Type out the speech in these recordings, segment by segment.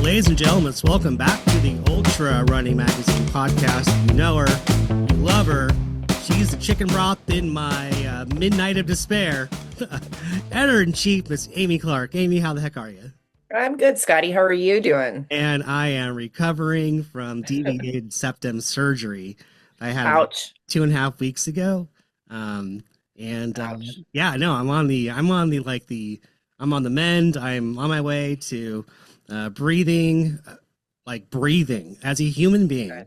Ladies and gentlemen, welcome back to the Ultra Running Magazine podcast. You know her, you love her. She's the chicken broth in my midnight of despair. Editor-in-chief, Miss Amy Clark. Amy, how the heck are you? I'm good, Scotty. How are you doing? And I am recovering from deviated septum surgery. I had it Ouch. 2.5 weeks ago. Um, and Ouch. yeah, no, I'm on the mend. I'm on my way to breathing, breathing as a human being. Good.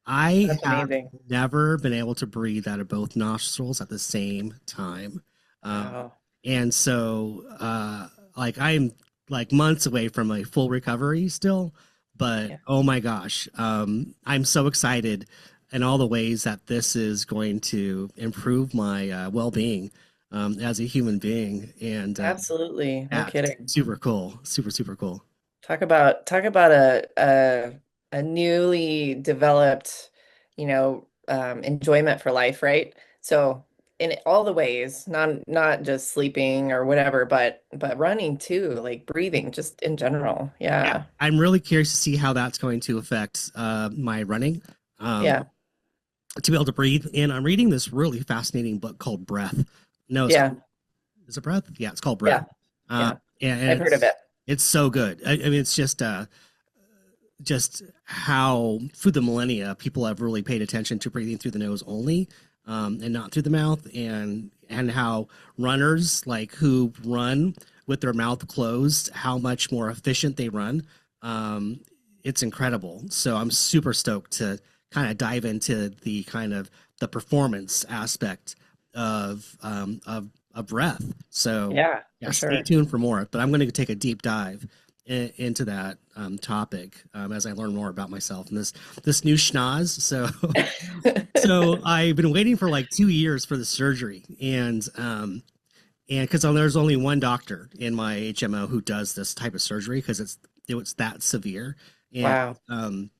I That's have amazing. never been able to breathe out of both nostrils at the same time. Um, Wow. and so, I'm like months away from a full recovery still, but Yeah. oh my gosh, I'm so excited in all the ways that this is going to improve my well-being as a human being. And Absolutely. No yeah, it's kidding. super cool, super cool. Talk about a newly developed, enjoyment for life, right? So in all the ways, not just sleeping or whatever, but running too, like breathing, just in general. Yeah, Yeah. I'm really curious to see how that's going to affect my running. Yeah. To be able to breathe. And I'm reading this really fascinating book called Breath. No, it's Yeah. called, is it Breath? Yeah, it's called Breath. Yeah. Uh, Yeah. and I've heard of it. it's so good. I mean, it's just how through the millennia people have really paid attention to breathing through the nose only, and not through the mouth, and how runners like who run with their mouth closed, how much more efficient they run. Um, it's incredible. So I'm super stoked to kind of dive into the kind of the performance aspect of breath. So Yeah, yeah, for stay sure. tuned for more. But I'm going to take a deep dive into that topic as I learn more about myself and this new schnoz. So so I've been waiting for like 2 years for the surgery, and because there's only one doctor in my HMO who does this type of surgery because it's that severe, and Wow. um,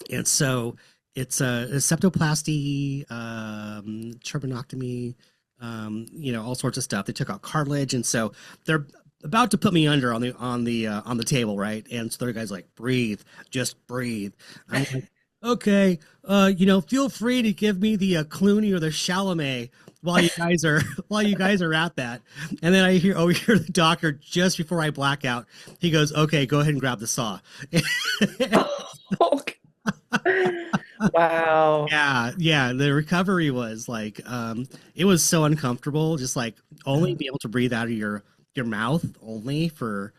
and so it's a septoplasty, turbinectomy, all sorts of stuff. They took out cartilage, and so they're about to put me under on the table, right? And so the guy's like, "Breathe, just breathe." I'm like, "Okay, feel free to give me the Clooney or the Chalamet while you guys are while you guys are at that." And then I hear overhear the doctor just before I black out. He goes, "Okay, go ahead and grab the saw." Wow. Yeah, the recovery was like it was so uncomfortable, just like only Uh, be able to breathe out of your mouth only for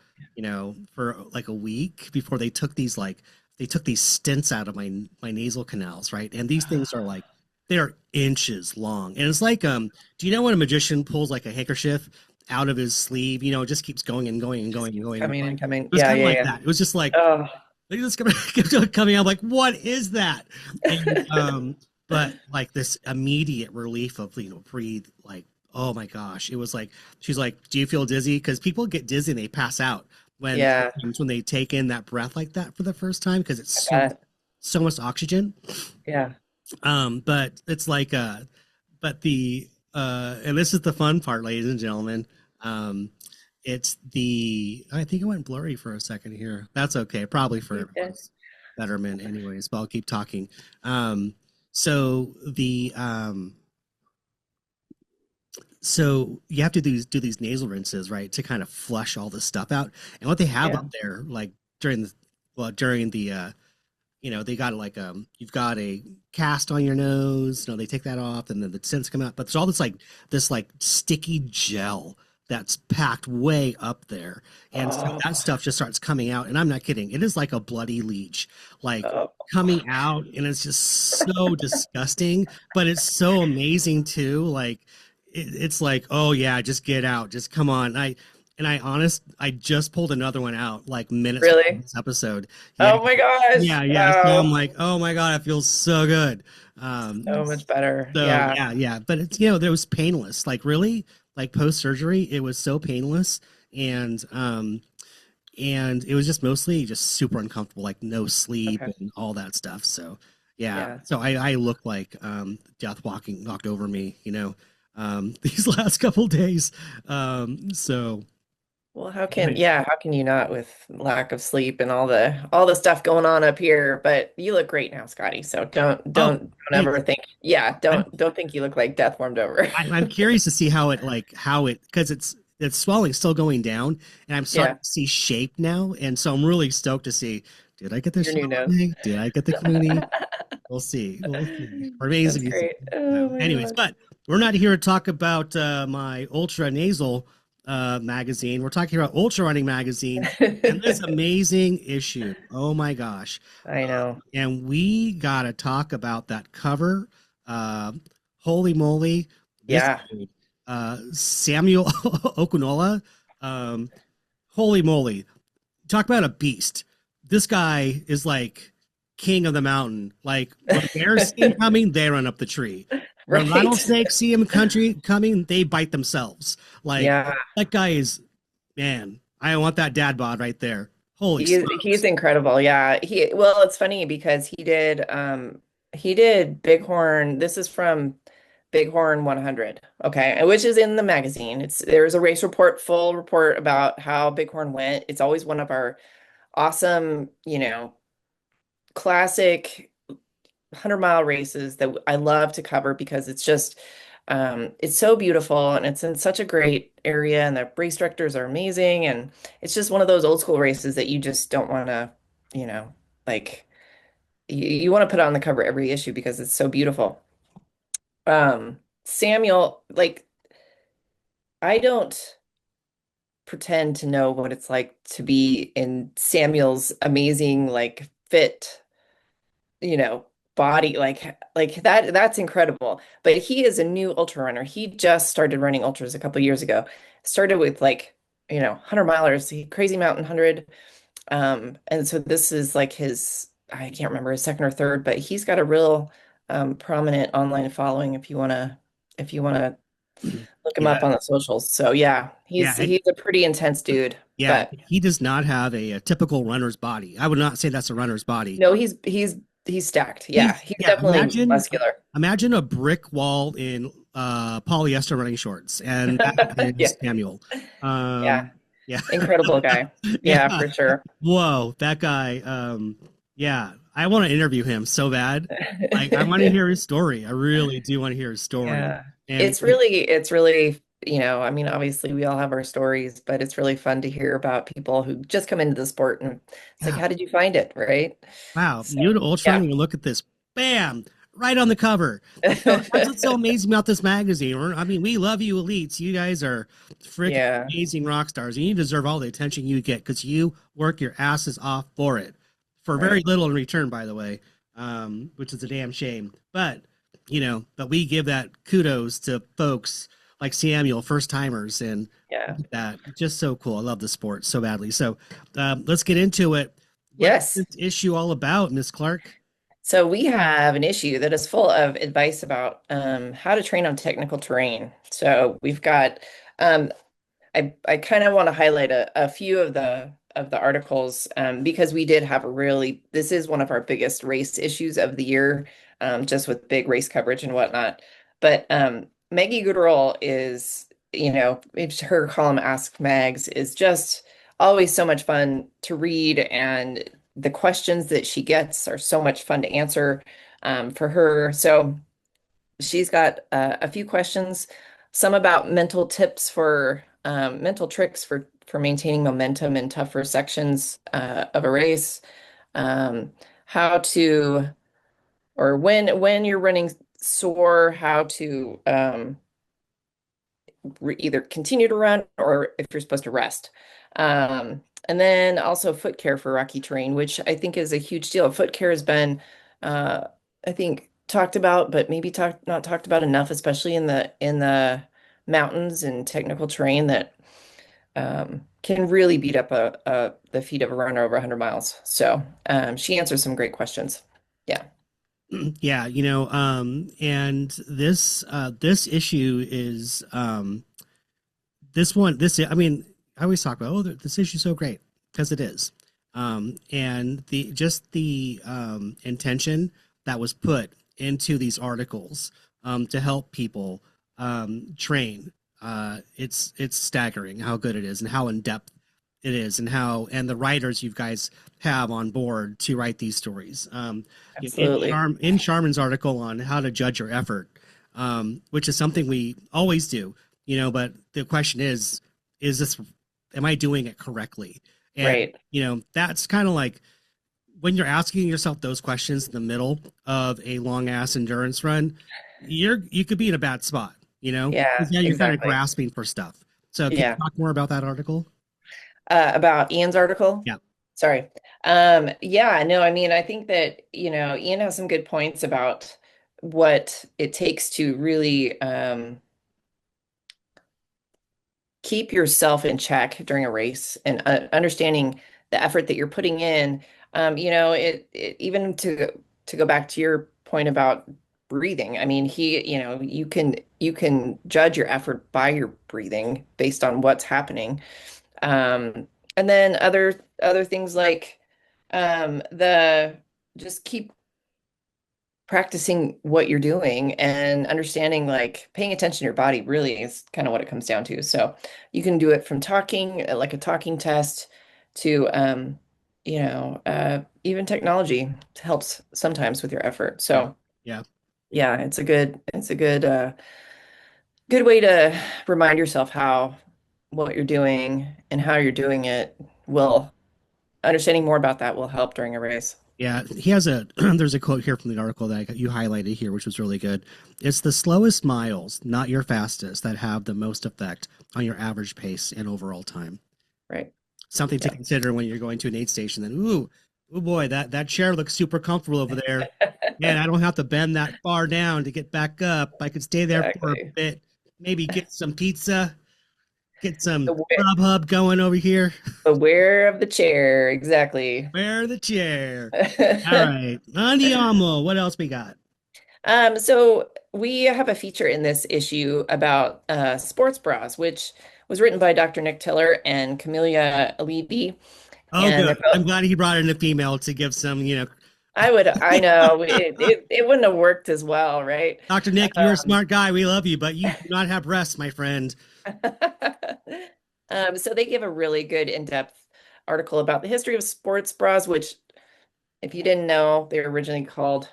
for like a week before they took these stents out of my nasal canals, right? And these things are like they're inches long. And it's like do you know when a magician pulls like a handkerchief out of his sleeve, it just keeps going and going and Just going and keeps going and coming going. and coming. It was Yeah, kind of yeah, like yeah. that. It was just like Oh, they just kept coming out like, what is that? And but like this immediate relief of breathe, like, oh my gosh. It was like she's like, do you feel dizzy? Because people get dizzy and they pass out when yeah. when they take in that breath like that for the first time because it's I so bet. so much oxygen. Yeah. But it's like but the and this is the fun part, ladies and gentlemen. Um it's the I think it went blurry for a second here. That's okay, probably for You did. everyone's betterment anyways, but I'll keep talking. So the so you have to do these nasal rinses, right, to kind of flush all this stuff out. And what they have Yeah. up there, like during the they got like you've got a cast on your nose, they take that off and then the scents come out, but there's all this like sticky gel that's packed way up there, and so Oh, that stuff just starts coming out, and I'm not kidding, it is like a bloody leech, like oh, coming out, and it's just so disgusting, but it's so amazing too, like it's like, oh yeah, just get out, just come on. I just pulled another one out like minutes before really? this episode. Yeah, Oh my gosh. yeah. So I'm Wow. like, oh my God, it feels so good. So much better. So Yeah. yeah. But it's there was painless. Like really, like post surgery, it was so painless, and it was just mostly just super uncomfortable, like no sleep Okay. and all that stuff. So yeah. Yeah. So I look like death walked over me, these last couple days. So Well, how can you not with lack of sleep and all the stuff going on up here? But you look great now, Scotty. So Oh, don't ever thanks. think, yeah, I'm don't think you look like death warmed over. I'm curious to see how it because it's swelling still going down, and I'm starting Yeah, to see shape now, and so I'm really stoked to see. Did I get the your new nose. Chardonnay? Did I get the Clooney? We'll see. We'll see. Remains to That's be seen. great. Oh my Anyways, God. but we're not here to talk about my ultra nasal magazine. We're talking about Ultra Running magazine and this amazing issue. Oh my gosh! I know. And we gotta talk about that cover. Uh, Holy moly! This Yeah. dude, Samuel Okunola. Um, Holy moly! Talk about a beast. This guy is like king of the mountain. Like when bears see him coming, they run up the tree. When Right. rattlesnakes see him country coming, they bite themselves. Like Yeah. that guy is, man. I want that dad bod right there. Holy He's smokes! incredible. Yeah. Well, it's funny because he did Bighorn. This is from Bighorn 100. Okay. Which is in the magazine. There's a race report, full report about how Bighorn went. It's always one of our awesome, classic 100-mile races that I love to cover because it's so beautiful and it's in such a great area and the race directors are amazing and it's just one of those old school races that you just don't want to, you know, like you want to put on the cover every issue because it's so beautiful. Samuel, like I don't pretend to know what it's like to be in Samuel's amazing, like fit, you know, body like that's incredible. But he is a new ultra runner. He just started running ultras a couple years ago. Started with like, 100 milers, crazy mountain 100. And so this is like his, I can't remember his second or third, but he's got a real prominent online following if you want to look him up Yeah, on the socials. So yeah, yeah, and he's a pretty intense dude. yeah. But He does not have a typical runner's body. I would not say that's a runner's body. no, he's stacked. Yeah, he's Yeah. definitely muscular. Imagine a brick wall in polyester running shorts, and that Yeah. is Samuel. Yeah. Yeah, Incredible guy. yeah. Yeah, for sure. Whoa, that guy. Yeah, I want to interview him so bad. Like, I want to hear his story. I really do want to hear his story. Yeah. And It's really, I mean, obviously we all have our stories, but it's really fun to hear about people who just come into the sport and it's like, yeah, how did you find it? Right. wow, So, new to Ultra yeah. Running, and look at this, bam, right on the cover. That's what's so amazing about this magazine. I mean, we love you, elites. You guys are freaking Yeah. amazing rock stars, and you deserve all the attention you get because you work your asses off for it, for very Right. little in return, by the way, which is a damn shame. But but we give that kudos to folks like Samuel, first timers, and Yeah. that just so cool. I love the sport so badly. So let's get into it. What's Yes. this issue all about, Miss Clark? So we have an issue that is full of advice about how to train on technical terrain. So we've got um, I kind of want to highlight a few of the articles because we did have this is one of our biggest race issues of the year, just with big race coverage and whatnot. But Maggie Gooderl is, her column Ask Mags is just always so much fun to read, and the questions that she gets are so much fun to answer for her. So she's got a few questions, some about mental tricks for maintaining momentum in tougher sections of a race, um, how to or when you're running sore, how to either continue to run or if you're supposed to rest. And then also foot care for rocky terrain, which I think is a huge deal. Foot care has been, uh, I think, talked about, but maybe not talked about enough, especially in the mountains and technical terrain that can really beat up the feet of a runner over 100 miles. So she answers some great questions. Yeah. Yeah, and this issue is this I mean, I always talk about, oh, this issue is so great because it is. And the intention that was put into these articles to help people train it's staggering how good it is and how in depth it is, and how and the writers you guys have on board to write these stories. Absolutely. In Charmin's article on how to judge your effort, which is something we always do, but the question is this, am I doing it correctly? And Right. that's kind of like when you're asking yourself those questions in the middle of a long ass endurance run, you could be in a bad spot, Yeah, because now you're kind of exactly. grasping for stuff. So can you Yeah. talk more about that article? About Ian's article. Yeah. Sorry. Yeah, no, I mean, I think that, Ian has some good points about what it takes to really keep yourself in check during a race and understanding the effort that you're putting in. Even to go back to your point about breathing. I mean, you can judge your effort by your breathing based on what's happening. And then other things like the just keep practicing what you're doing and understanding, like paying attention to your body really is kind of what it comes down to. So you can do it from talking, like a talking test, to even technology helps sometimes with your effort. Yeah. So Yeah. yeah, it's a good way to remind yourself how what you're doing and how you're doing it will understanding more about that will help during a race. Yeah, he has a there's a quote here from the article that you highlighted here, which was really good. It's the slowest miles, not your fastest, that have the most effect on your average pace and overall time. Right. Something to Yeah. consider when you're going to an aid station. Then, oh boy, that chair looks super comfortable over there. Man, I don't have to bend that far down to get back up. I could stay there for a Exactly. bit, maybe get some pizza, get some Aware, Grubhub going over here. aware of the chair. Exactly. Where the chair? All right, andiamo. What else we got? So we have a feature in this issue about sports bras, which was written by Dr. Nick Tiller and Camelia Alibi. Oh, And good. they're both, I'm glad he brought in a female to give some, I know it wouldn't have worked as well, right? Dr. Nick, you're a smart guy. We love you, but you do not have breasts, my friend. So they give a really good in-depth article about the history of sports bras, which if you didn't know, they were originally called,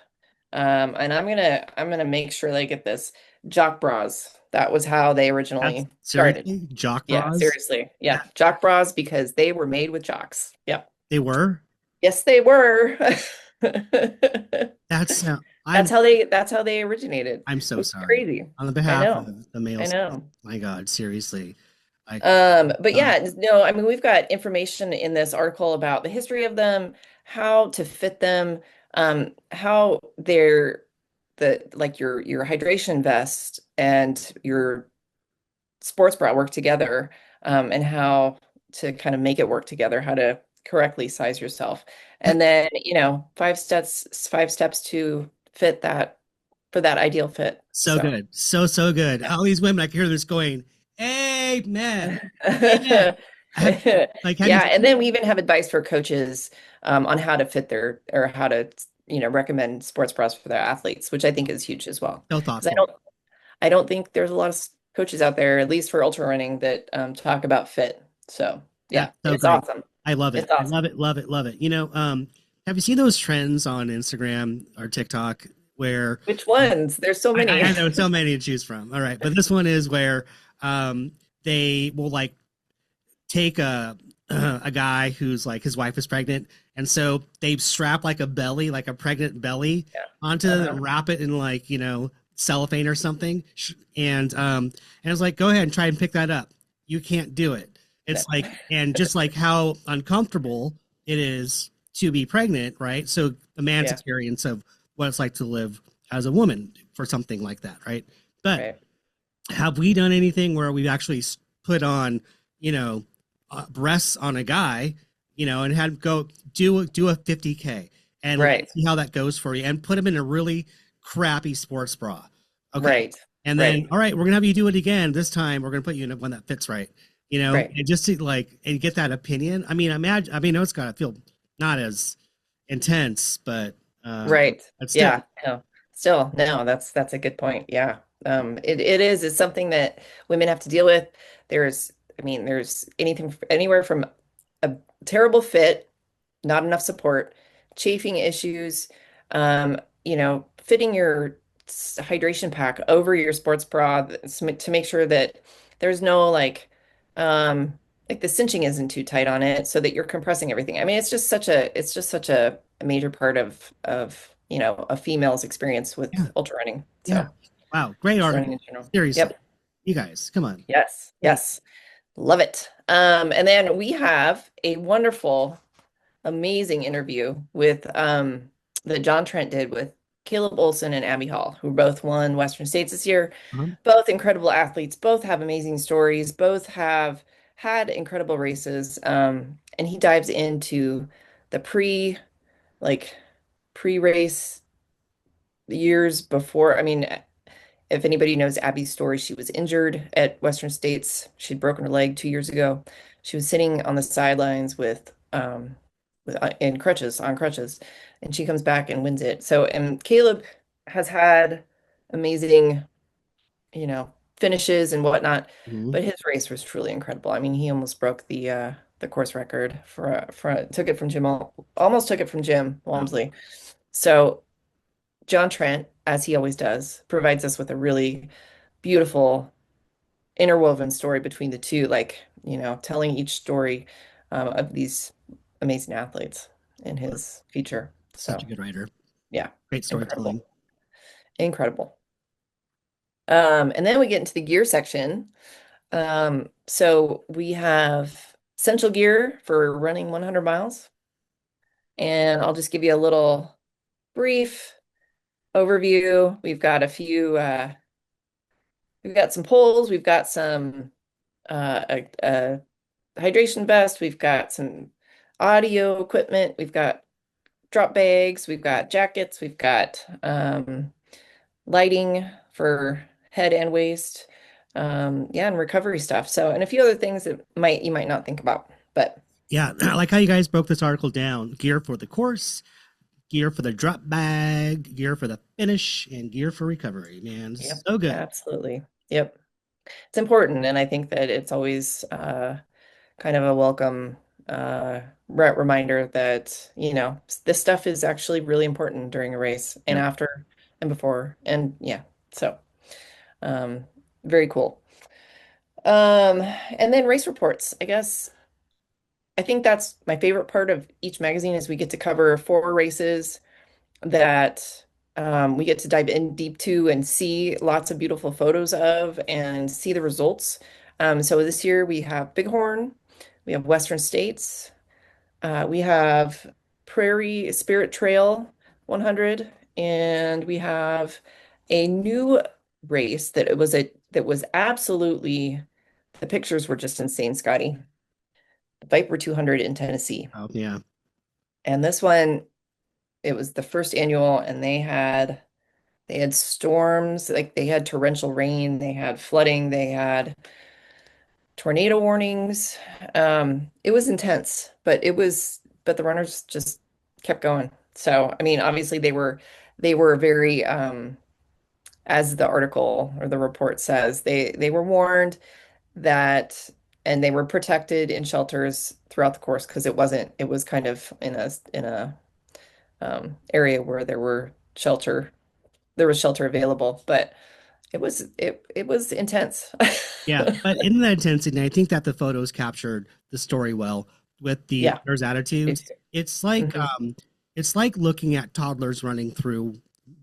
and I'm gonna make sure they get this, jock bras. That was how they That's originally started. seriously jock Yeah, bras. seriously. Yeah, That jock bras because they were made with jocks. Yep. they were. Yes, they were. That's That's I'm how they originated, I'm so which is sorry crazy. on the I behalf know. of the male I species. know. My God, seriously. I But uh, yeah, no, I mean, we've got information in this article about the history of them, how to fit them, how they're the like your hydration vest and your sports bra work together, and how to kind of make it work together, how to correctly size yourself. And then, 5 steps to fit that for that ideal fit. so So good, so good. All these women, I can hear this going, "Amen, amen." Have have you yeah, and seen then we even have advice for coaches on how to fit their or how to recommend sports bras for their athletes, which I think is huge as well. so Because I thoughtful? don't think there's a lot of coaches out there, at least for ultra running, that talk about fit. So yeah, That's so it's great. awesome. I love it. It's I awesome. love it. Love it. Love it. Have you seen those trends on Instagram or TikTok where Which ones? There's so many. I know so many to choose from. All right, but this one is where they will like take a guy who's like his wife is pregnant, and so they strap like a belly, like a pregnant belly, Yeah. onto Uh-huh. wrap it in like cellophane or something, and it's like go ahead and try and pick that up. You can't do it. No. It's like and just like how uncomfortable it is to be pregnant, right? So the man's Yeah. experience of what it's like to live as a woman for something like that, right? But Right. have we done anything where we've actually put on, breasts on a guy, and had him go do a 50K and Right. see how that goes for you, and put him in a really crappy sports bra, okay? Right. And then, Right. all right, we're gonna have you do it again. This time, we're gonna put you in one that fits right, Right. and just to like and get that opinion. I mean, imagine. I mean, I know it's gotta feel not as intense, but Right. but still, Yeah. No. Still, no, that's a good point. Yeah. It's something that women have to deal with. There's, I mean, there's anything anywhere from a terrible fit, not enough support, chafing issues, um, fitting your hydration pack over your sports bra to make sure that there's no like the cinching isn't too tight on it so that you're compressing everything. I mean, it's just such a major part of a female's experience Yeah, with ultra running. yeah. So Wow, great just running in article. general. Seriously, Yep. you guys, come on. Yes. Great. Yes. Love it. And then we have a wonderful amazing interview with that John Trent did with Caleb Olson and Abby Hall, who both won Western States this year. Uh-huh. Both incredible athletes, both have amazing stories, both have had incredible races. And he dives into the like pre-race years before. I mean, if anybody knows Abby's story, she was injured at Western States. She'd broken her leg 2 years ago. She was sitting on the sidelines with in crutches, on crutches, and she comes back and wins it. So, and Caleb has had amazing, finishes and whatnot, Mhm. but his race was truly incredible. I mean, he almost broke the course record for took it from almost took it from Jim Wow. Walmsley. So John Trent, as he always does, provides us with a really beautiful interwoven story between the two, like, telling each story of these amazing athletes in his feature. Such a So, good writer. yeah, Great storytelling. incredible. Incredible. And then we get into the gear section. So we have essential gear for running 100 miles. And I'll just give you a little brief overview. We've got some poles, we've got some a hydration vest, we've got some audio equipment, we've got drop bags, we've got jackets, we've got lighting for head and waist, yeah, and recovery stuff. So, and a few other things that you might not think about, but Yeah, I like how you guys broke this article down. Gear for the course, gear for the drop bag, gear for the finish, and gear for recovery. Man, yep, so good. absolutely. Yep. It's important, and I think that it's always kind of a welcome reminder that, this stuff is actually really important during a race and Yep. after and before. And yeah, so um, very cool. And then race reports. I think that's my favorite part of each magazine is we get to cover 4 races that we get to dive in deep to and see lots of beautiful photos of and see the results. So this year we have Bighorn, we have Western States, we have Prairie Spirit Trail 100, and we have a new race that was absolutely the pictures were just insane, Scotty. Viper 200 in Tennessee. Oh, yeah. And this one, it was the first annual, and they had storms, like they had torrential rain, they had flooding, they had tornado warnings. It was intense, but the runners just kept going. So, I mean, obviously they were very, as the article or the report says, they were warned that, and they were protected in shelters throughout the course because it was kind of in a area where there was shelter available, but it was intense. Yeah, but in that intensity, I think that the photos captured the story well with the Yeah, runner's do attitudes. too. Um, Hmm. it's like looking at toddlers running through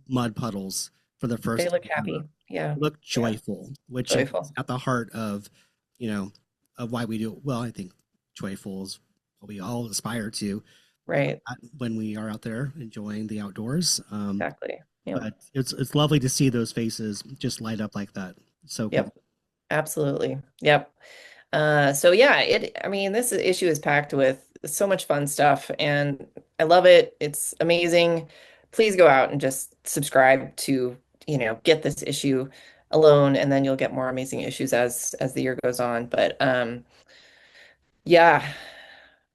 mud puddles for the They first look time ever. happy. Yeah, Look yeah, joyful, which is joyful. at the heart of, you know, of why we do it. Well, I think joyful is what we all aspire to Right, when we are out there enjoying the outdoors. exactly. Yep, But it's lovely to see those faces just light up like that. So cool. yep, absolutely. Yep. So yeah, I mean, this issue is packed with so much fun stuff, and I love it. It's amazing. Please go out and just subscribe to, get this issue alone, and then you'll get more amazing issues as the year goes on. But yeah,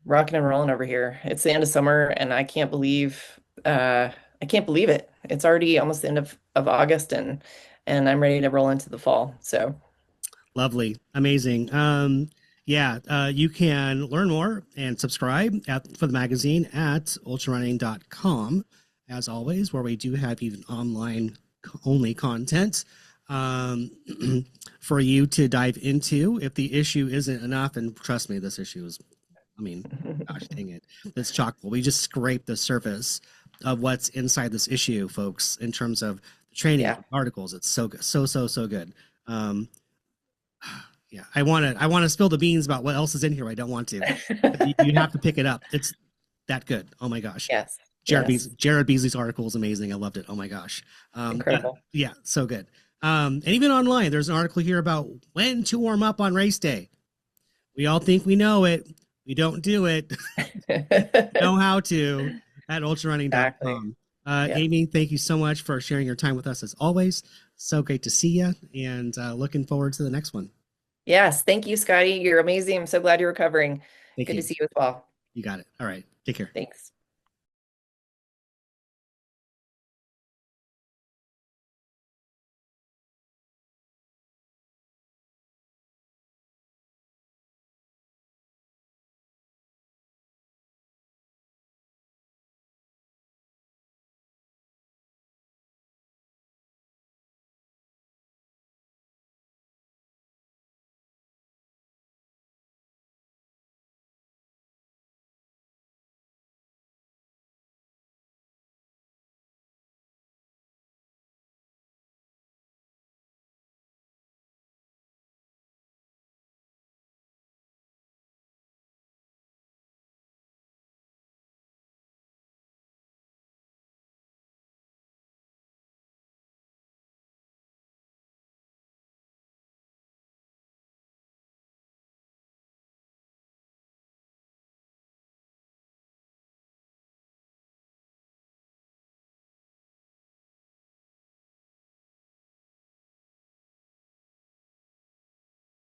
rocking and rolling over here. It's the end of summer, and I can't believe it. It's already almost the end of August, and and I'm ready to roll into the fall. So Lovely. Amazing. Yeah, you can learn more and subscribe for the magazine at ultrarunning.com, as always, where we do have even online only content um, for you to dive into if the issue isn't enough. And trust me, this issue is, I mean, gosh dang it, it's chockfull. We just scraped the surface of what's inside this issue, folks, in terms of the training, yeah. the articles. It's so good, so good. Um, yeah, I want to spill the beans about what else is in here. I don't want to. You have to pick it up. It's that good. Oh my gosh. Yes. Yes. Jared Beasley's article is amazing. I loved it. Oh my gosh. Yeah, Incredible. yeah, so good. And even online, there's an article here about when to warm up on race day. We all think we know it. We don't do it. Know how to at Exactly. ultrarunning.com. Yeah. Amy, thank you so much for sharing your time with us as always. So great to see you, and looking forward to the next one. Yes. Thank you, Scotty. You're amazing. I'm so glad you're recovering. Thank Good to you. see you as well. You got it. All right. Take care. Thanks.